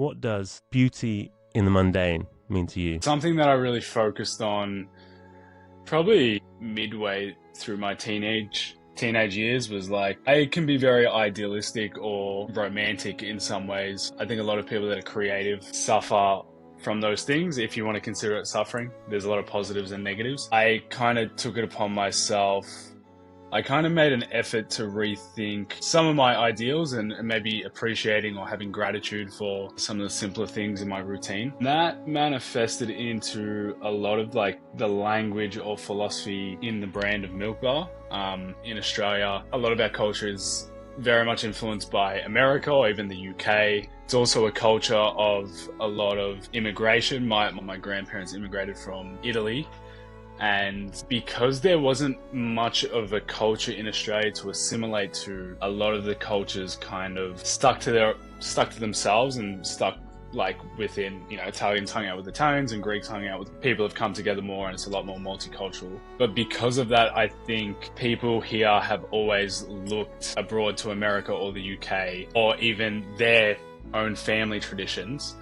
What does beauty in the mundane mean to you? Something that I really focused on probably midway through my teenage years was like, I can be very idealistic or romantic in some ways. I think a lot of people that are creative suffer from those things. If you want to consider it suffering, there's a lot of positives and negatives. I kind of took it upon myself. I kind of made an effort to rethink some of my ideals and maybe appreciating or having gratitude for some of the simpler things in my routine. That manifested into a lot of like the language or philosophy in the brand of Milk Bar. In Australia, a lot of our culture is very much influenced by America or even the UK. It's also a culture of a lot of immigration. My grandparents immigrated from Italy. And because there wasn't much of a culture in Australia to assimilate to, a lot of the cultures kind of stuck to themselves and stuck like within, Italians hung out with Italians and Greeks hung out with people have come together more, and it's a lot more multicultural. But because of that, I think people here have always looked abroad to America or the UK or even their own family traditions.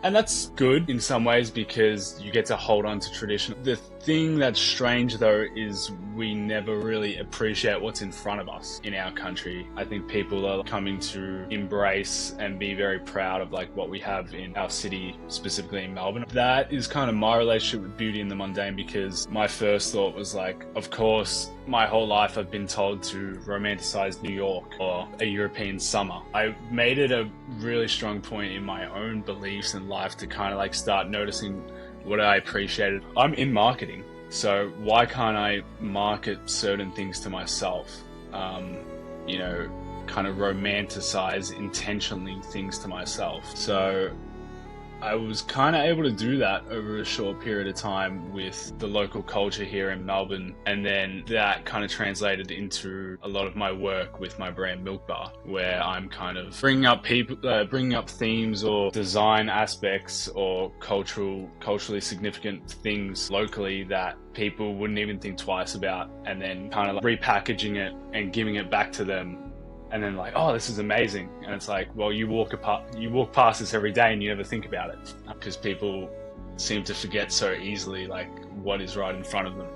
And that's good in some ways because you get to hold on to tradition. The thing that's strange though is we never really appreciate what's in front of us in our country. I think people are coming to embrace and be very proud of like what we have in our city, specifically in Melbourne. That is kind of my relationship with beauty in the mundane, because my first thought was like, of course, my whole life I've been told to romanticize New York or a European summer. I made it a really strong point in my own beliefs in life to kind of like start noticing what I appreciated. I'm in marketing, so why can't I market certain things to myself? Kind of romanticize intentionally things to myself. So I was kind of able to do that over a short period of time with the local culture here in Melbourne. And then that kind of translated into a lot of my work with my brand Milk Bar, where I'm kind of bringing up themes or design aspects or culturally significant things locally that people wouldn't even think twice about, and then kind of like repackaging it and giving it back to them. And then like, oh, this is amazing. And it's like, well, you walk past this every day and you never think about it, because people seem to forget so easily like what is right in front of them.